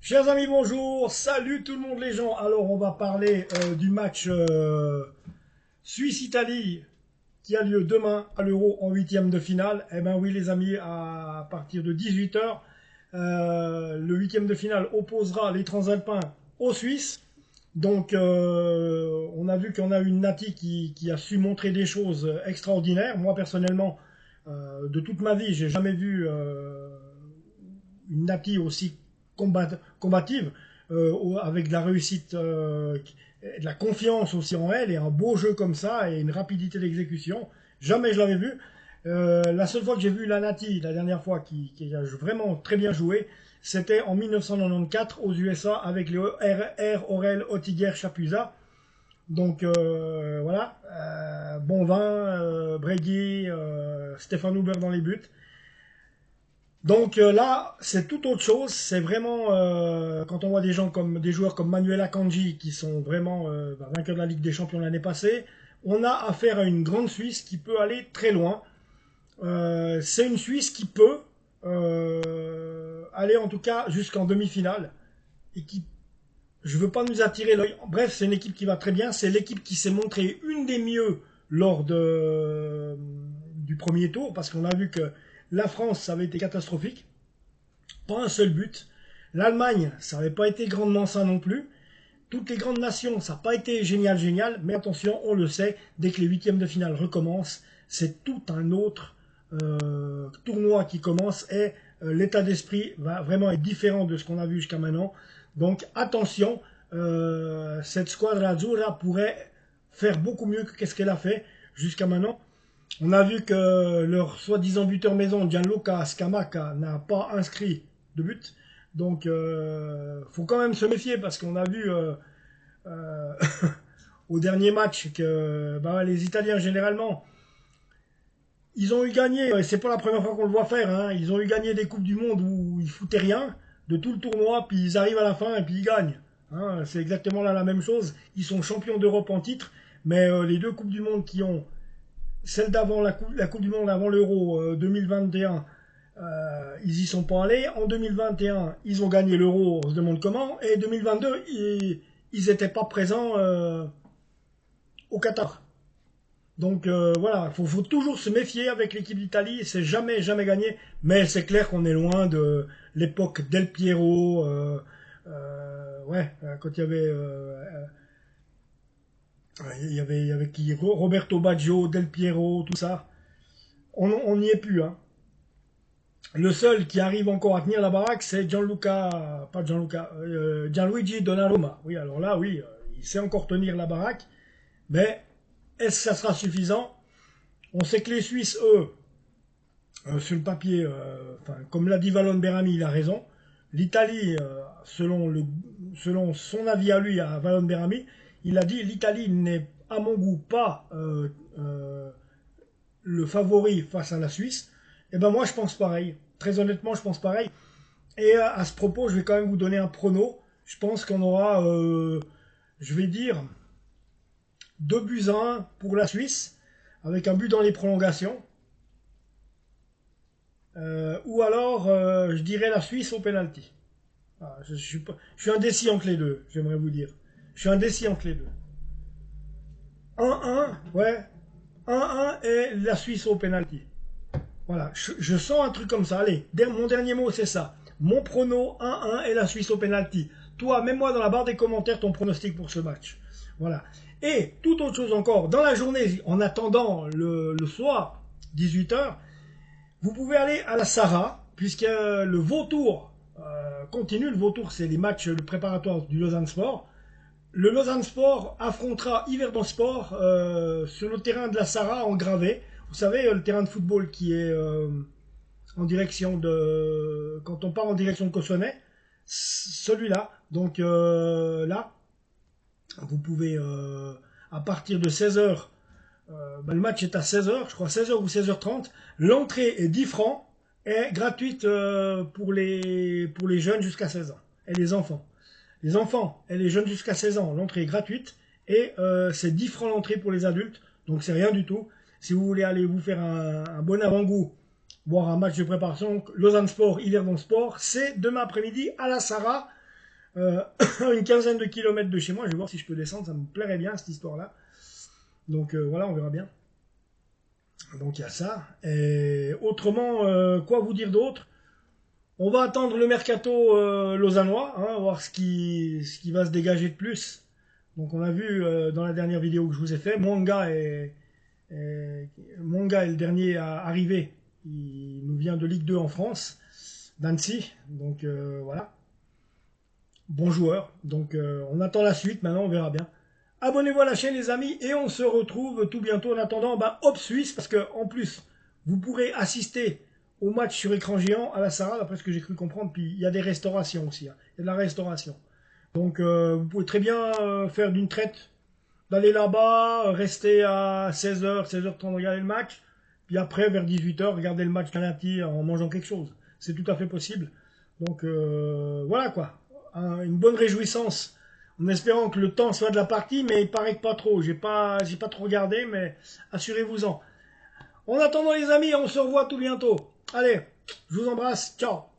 Chers amis, bonjour, salut tout le monde les gens. Alors on va parler du match Suisse-Italie qui a lieu demain à l'Euro en huitième de finale. Eh ben oui les amis, à partir de 18 h, le huitième de finale opposera les Transalpins aux Suisses. Donc on a vu qu'on a une Nati qui a su montrer des choses extraordinaires. Moi personnellement, de toute ma vie, j'ai jamais vu une Nati aussi combative, avec de la réussite, de la confiance aussi en elle, et un beau jeu comme ça, et une rapidité d'exécution. Jamais je l'avais vu. La seule fois que j'ai vu la Nati, la dernière fois, qui a vraiment très bien joué, c'était en 1994 aux USA avec les R. Aurel Otiger Chapuisat. Donc voilà, Bonvin, Bregui, Stéphane Huber dans les buts. Donc là, c'est tout autre chose. C'est vraiment quand on voit des joueurs comme Manuel Akanji qui sont vraiment vainqueurs de la Ligue des Champions l'année passée, on a affaire à une grande Suisse qui peut aller très loin. C'est une Suisse qui peut aller en tout cas jusqu'en demi-finale et qui, je veux pas nous attirer l'œil. Bref, c'est une équipe qui va très bien. C'est l'équipe qui s'est montrée une des mieux lors du premier tour parce qu'on a vu que la France, ça avait été catastrophique. Pas un seul but. L'Allemagne, ça n'avait pas été grandement ça non plus. Toutes les grandes nations, ça n'a pas été génial, génial. Mais attention, on le sait, dès que les huitièmes de finale recommencent, c'est tout un autre tournoi qui commence et l'état d'esprit va vraiment être différent de ce qu'on a vu jusqu'à maintenant. Donc attention, cette squadra azzurra pourrait faire beaucoup mieux que ce qu'elle a fait jusqu'à maintenant. On a vu que leur soi-disant buteur maison, Gianluca Scamacca, n'a pas inscrit de but. Donc, faut quand même se méfier parce qu'on a vu euh, au dernier match que les Italiens, généralement, ils ont eu gagné, et c'est pas la première fois qu'on le voit faire, hein, ils ont eu gagné des Coupes du Monde où ils foutaient rien de tout le tournoi, puis ils arrivent à la fin et puis ils gagnent. Hein, c'est exactement là la même chose. Ils sont champions d'Europe en titre, mais les deux Coupes du Monde qui ont celle d'avant la coupe du Monde, avant l'Euro 2021, ils y sont pas allés. En 2021, ils ont gagné l'Euro, on se demande comment. Et 2022, ils n'étaient pas présents au Qatar. Donc voilà, faut toujours se méfier avec l'équipe d'Italie. C'est jamais, jamais gagné. Mais c'est clair qu'on est loin de l'époque Del Piero. Ouais, quand il y avait qui, Roberto Baggio, Del Piero, tout ça. On n'y est plus. Hein. Le seul qui arrive encore à tenir la baraque, c'est Gianluigi Donnarumma. Oui, alors là, oui, il sait encore tenir la baraque, mais est-ce que ça sera suffisant? On sait que les Suisses, eux, sur le papier, comme l'a dit Valon Berami, il a raison. L'Italie, selon son avis à lui, à Valon Berami, il a dit l'Italie n'est, à mon goût, pas le favori face à la Suisse. Et ben moi, je pense pareil. Très honnêtement, je pense pareil. Et à ce propos, je vais quand même vous donner un prono. Je pense qu'on aura, je vais dire, 2 buts à 1 pour la Suisse, avec un but dans les prolongations. Ou alors, je dirais la Suisse au penalty. Voilà, je suis indécis entre les deux, j'aimerais vous dire. Je suis indécis entre les deux. 1-1, ouais. 1-1 et la Suisse au penalty. Voilà, je sens un truc comme ça. Allez, mon dernier mot, c'est ça. Mon prono 1-1 et la Suisse au penalty. Toi, mets-moi dans la barre des commentaires ton pronostic pour ce match. Voilà. Et toute autre chose encore, dans la journée, en attendant le soir, 18 h, vous pouvez aller à la Sarah, puisque le Vautour continue. Le Vautour, c'est les matchs le préparatoire du Lausanne Sport. Le Lausanne Sport affrontera Yverdon Sport sur le terrain de la Sarah en gravé. Vous savez, le terrain de football qui est en direction de... Quand on part en direction de Cossonay, celui-là. Donc là, vous pouvez, à partir de 16 h, le match est à 16 h, je crois 16 h ou 16 h 30. L'entrée est 10 francs et gratuite pour les jeunes jusqu'à 16 ans et les enfants. Les enfants et les jeunes jusqu'à 16 ans, l'entrée est gratuite et c'est 10 francs l'entrée pour les adultes, donc c'est rien du tout. Si vous voulez aller vous faire un bon avant-goût, voir un match de préparation, Lausanne Sport, Yverdon Sport, c'est demain après-midi à la Sarah. une quinzaine de kilomètres de chez moi. Je vais voir si je peux descendre, ça me plairait bien cette histoire-là. Donc voilà, on verra bien. Donc il y a ça. Et autrement, quoi vous dire d'autre? On va attendre le mercato lausannois, hein, voir ce qui va se dégager de plus. Donc on a vu dans la dernière vidéo que je vous ai fait, Monga est le dernier à arriver. Il nous vient de Ligue 2 en France, d'Annecy. Donc voilà, bon joueur. Donc on attend la suite, maintenant on verra bien. Abonnez-vous à la chaîne les amis et on se retrouve tout bientôt. En attendant, hop Suisse, parce que en plus, vous pourrez assister au match sur écran géant à la Sarah, d'après ce que j'ai cru comprendre. Puis il y a des restaurations aussi, hein. Il y a de la restauration. Donc vous pouvez très bien faire d'une traite, d'aller là-bas, rester à 16h, 16h30, regarder le match. Puis après, vers 18h, regarder le match canadien en mangeant quelque chose. C'est tout à fait possible. Donc voilà quoi. Une bonne réjouissance en espérant que le temps soit de la partie, mais il paraît que pas trop. J'ai pas trop regardé, mais assurez-vous-en. En attendant les amis, on se revoit tout bientôt. Allez, je vous embrasse, ciao.